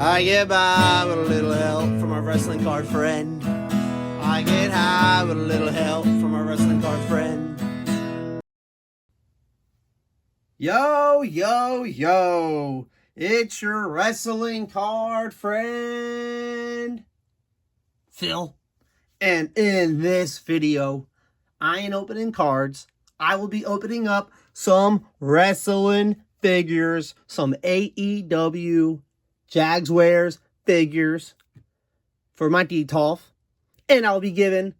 I get by with a little help from a wrestling card friend. I get high with a little help from a wrestling card friend. Yo, yo, yo. It's your wrestling card friend, Phil. And in this video, I ain't opening cards. I will be opening up some wrestling figures, some AEW Jaguars figures for my DTOF. And I'll be giving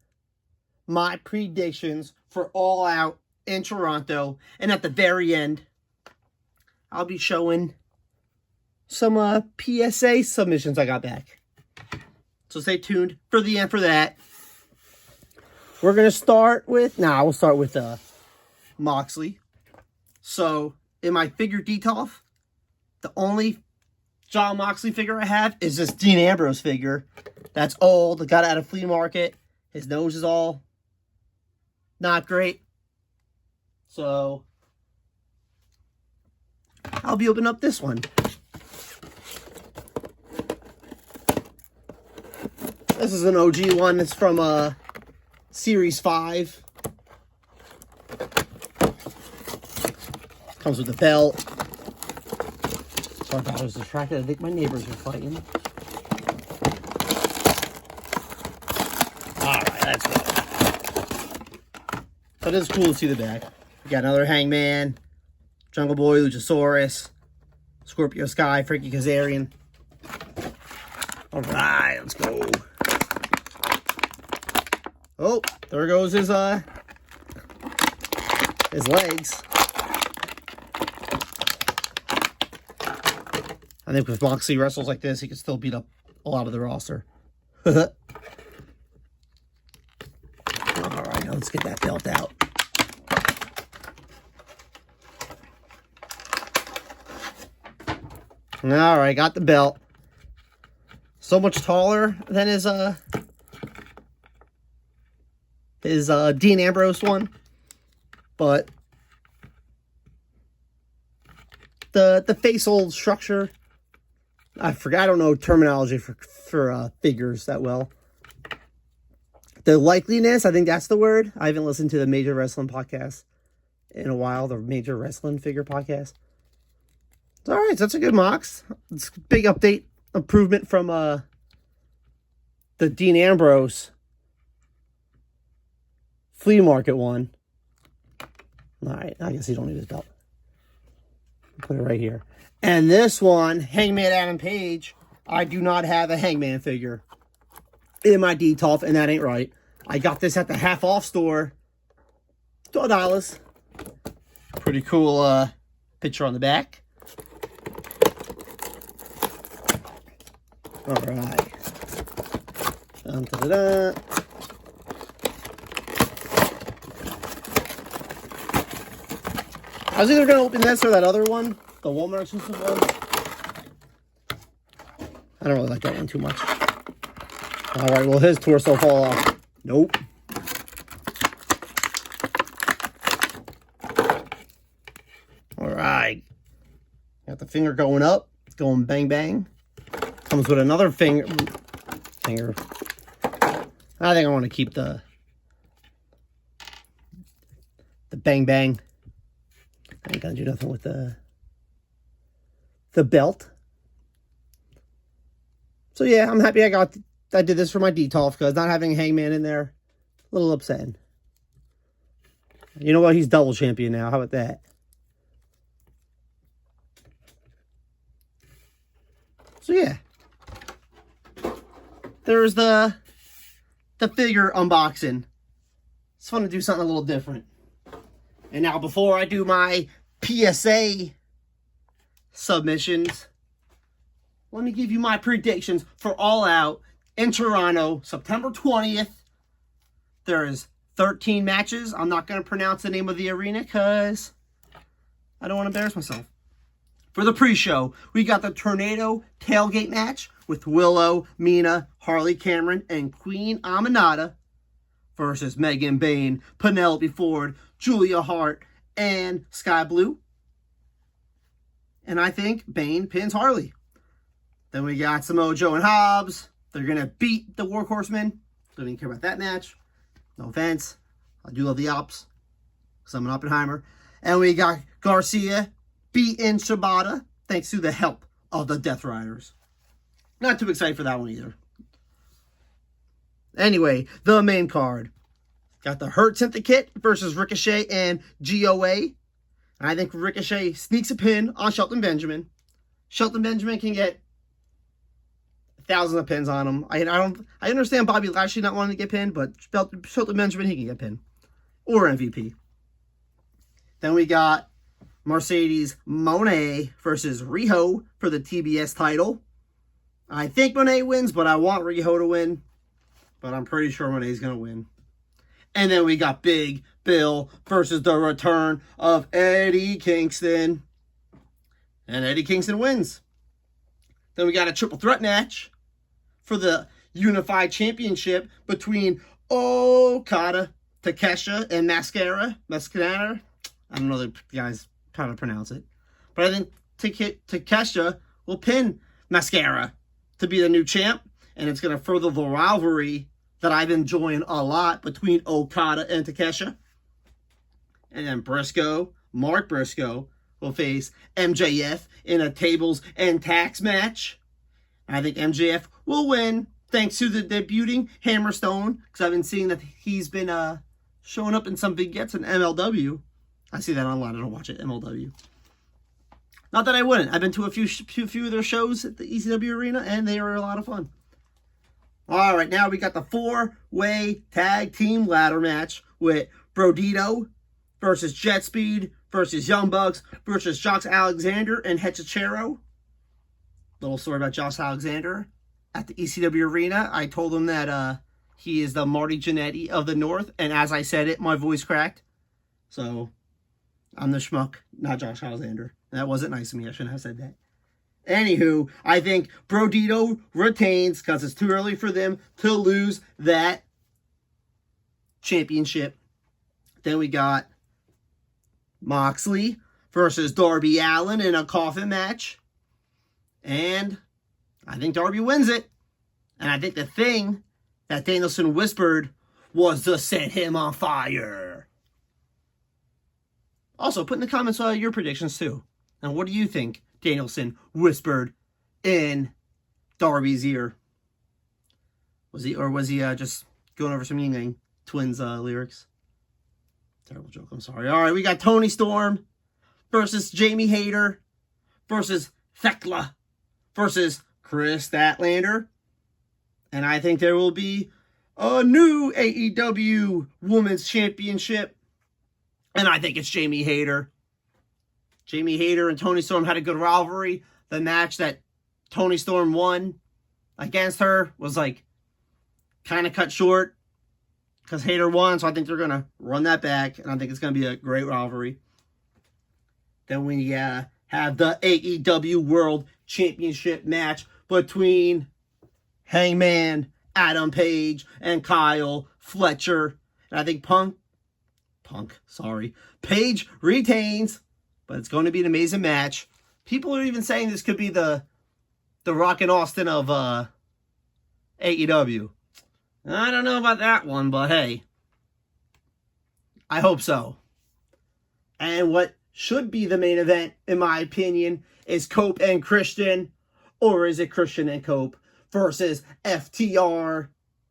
my predictions for All Out in Toronto. And at the very end, I'll be showing some PSA submissions I got back. So stay tuned for the end for that. We're going to start with... we'll start with Moxley. So, in my figure DTOF, the only John Moxley figure I have is this Dean Ambrose figure. That's old. Got it at a flea market. His nose is all not great. So, I'll be opening up this one. This is an OG one. It's from Series 5. Comes with the belt. Sorry if I was distracted. I think my neighbors are fighting. Alright, let's go. But it's cool to see the back. We got another Hangman, Jungle Boy, Luchasaurus, Scorpio Sky, Frankie Kazarian. Alright, let's go. Oh, there goes his legs. I think if Moxley wrestles like this, he can still beat up a lot of the roster. Alright, let's get that belt out. Alright, got the belt. So much taller than his Dean Ambrose one. But the facial structure, I forgot. I don't know terminology for figures that well. The likeliness, I think that's the word. I haven't listened to the Major Wrestling podcast in a while. The Major Wrestling Figure podcast. It's all right. So that's a good Mox. It's a big update, improvement from the Dean Ambrose flea market one. All right. I guess you don't need his belt. Put it right here. And this one, Hangman Adam Page, I do not have a Hangman figure in my DTOF, and that ain't right. I got this at the half off store. $12. Pretty cool picture on the back. Alright. Da-da-da. I was either going to open this or that other one. The Walmart exclusive one. I don't really like that one too much. Alright, well his torso fall off. Nope. Alright. Got the finger going up. It's going bang bang. Comes with another finger. I think I want to keep the bang bang. I ain't gonna do nothing with the belt. So yeah, I'm happy I did this for my DTOF, because not having Hangman in there, a little upsetting. You know what? He's double champion now. How about that? So yeah. There's the figure unboxing. It's fun to do something a little different. And now before I do my PSA submissions, let me give you my predictions for All Out in Toronto, September 20th. There's 13 matches. I'm not going to pronounce the name of the arena because I don't want to embarrass myself. For the pre-show, we got the Tornado Tailgate match with Willow, Mina, Harley Cameron, and Queen Aminata versus Megan Bayne, Penelope Ford, Julia Hart, and Sky Blue. And I think Bayne pins Harley. Then we got Samoa Joe and Hobbs. They're going to beat the Workhorsemen. Don't even care about that match. No offense. I do love the Alps, because I'm an Oppenheimer. And we got Garcia beating Shibata, thanks to the help of the Death Riders. Not too excited for that one either. Anyway, the main card. Got the Hurt Syndicate versus Ricochet and GOA. And I think Ricochet sneaks a pin on Shelton Benjamin. Shelton Benjamin can get thousands of pins on him. I understand Bobby Lashley not wanting to get pinned, but Shelton Benjamin, he can get pinned. Or MVP. Then we got Mercedes Moné versus Riho for the TBS title. I think Moné wins, but I want Riho to win. But I'm pretty sure Moné's going to win. And then we got Big Bill versus the return of Eddie Kingston. And Eddie Kingston wins. Then we got a triple threat match for the Unified Championship between Okada, Takeshita, and Mascara. I don't know the guys how to pronounce it. But I think Takeshita will pin Mascara to be the new champ. And it's going to further the rivalry that I've been enjoying a lot between Okada and Takeshita. And then Mark Briscoe, will face MJF in a tables and tax match. I think MJF will win thanks to the debuting Hammerstone, because I've been seeing that he's been showing up in some vignettes in MLW. I see that online. I don't watch it, MLW. Not that I wouldn't. I've been to a few of their shows at the ECW arena, and they are a lot of fun. All right, now we got the 4-way tag team ladder match with Brodito versus Jet Speed versus Young Bucks versus Josh Alexander and Hechicero. Little story about Josh Alexander. At the ECW arena, I told him that he is the Marty Jannetty of the North, and as I said it, my voice cracked. So, I'm the schmuck, not Josh Alexander. That wasn't nice of me. I shouldn't have said that. Anywho, I think Brodito retains because it's too early for them to lose that championship. Then we got Moxley versus Darby Allin in a coffin match. And I think Darby wins it. And I think the thing that Danielson whispered was to set him on fire. Also, put in the comments your predictions too. And what do you think Danielson whispered in Darby's ear? Was he just going over some Yin Yang Twins lyrics? Terrible joke, I'm sorry. All right, we got Tony Storm versus Jamie Hayter versus Thekla versus Chris Statlander. And I think there will be a new AEW Women's Championship. And I think it's Jamie Hayter. Jamie Hayter and Tony Storm had a good rivalry. The match that Tony Storm won against her was like kind of cut short because Hayter won. So I think they're going to run that back. And I think it's going to be a great rivalry. Then we have the AEW World Championship match between Hangman, Adam Page, and Kyle Fletcher. And I think Page retains, but it's going to be an amazing match. People are even saying this could be the Rock and Austin of AEW. I don't know about that one, but hey, I hope so. And what should be the main event, in my opinion, is Cope and Christian, or is it Christian and Cope versus FTR?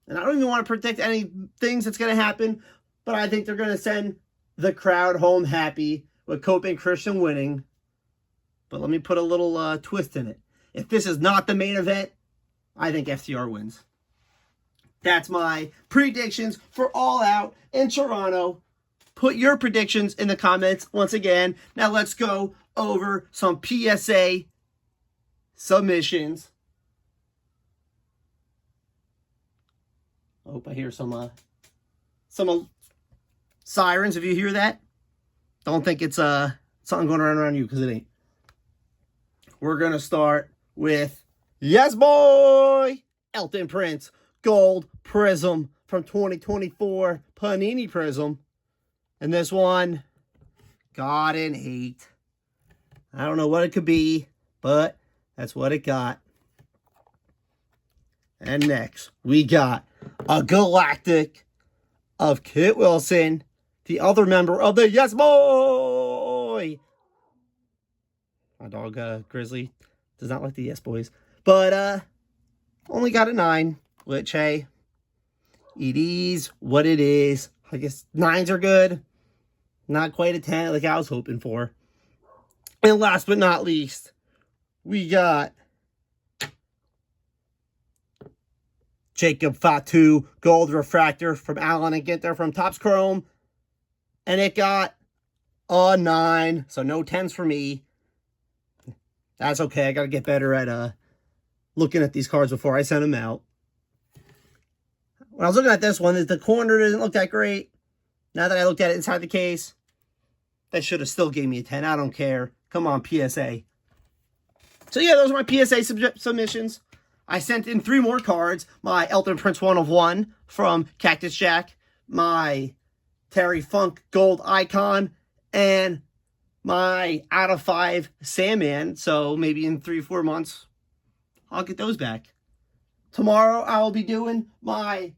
And I don't even want to predict any things that's going to happen, but I think they're going to send the crowd home happy with Cope and Christian winning. But let me put a little twist in it. If this is not the main event, I think FTR wins. That's my predictions for All Out in Toronto. Put your predictions in the comments once again. Now let's go over some PSA submissions. I hope I hear some sirens. If you hear that, don't think it's something going around you, because it ain't. We're going to start with, yes boy, Elton Prince, Gold Prism from 2024, Panini Prism. And this one, God and Hate. I don't know what it could be, but that's what it got. And next, we got a Galactic of Kit Wilson, the other member of the Yes Boy. My dog, Grizzly, does not like the Yes Boys. But, only got a 9, which, hey, it is what it is. I guess 9s are good. Not quite a 10 like I was hoping for. And last but not least, we got Jacob Fatu Gold Refractor from Allen and Ginter from Topps Chrome. And it got a 9. So no 10s for me. That's okay. I got to get better at looking at these cards before I send them out. When I was looking at this one, the corner didn't look that great. Now that I looked at it inside the case, that should have still gave me a 10. I don't care. Come on, PSA. So yeah, those are my PSA submissions. I sent in 3 more cards. My Elton Prince 1 of 1 from Cactus Jack. My Terry Funk Gold Icon. And my out of 5 Sandman. So maybe in 3-4 months, I'll get those back. Tomorrow, I will be doing my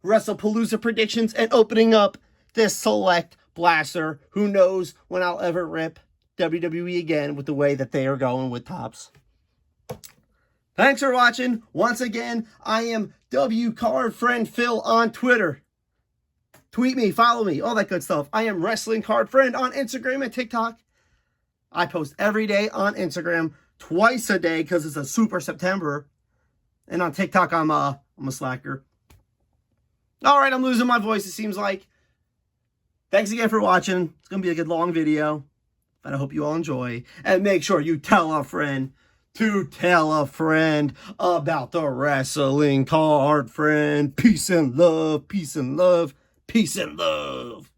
WrestlePalooza predictions and opening up this select blaster. Who knows when I'll ever rip WWE again with the way that they are going with Topps. Thanks for watching. Once again, I am W Card Friend Phil on Twitter. Tweet me, follow me, all that good stuff. I am Wrestling Card Friend on Instagram and TikTok. I post every day on Instagram, twice a day because it's a Super September. And on TikTok, I'm a slacker. All right, I'm losing my voice, it seems like. Thanks again for watching. It's going to be a good long video. But I hope you all enjoy. And make sure you tell a friend to tell a friend about the Wrestling Card Friend. Peace and love, peace and love, peace and love.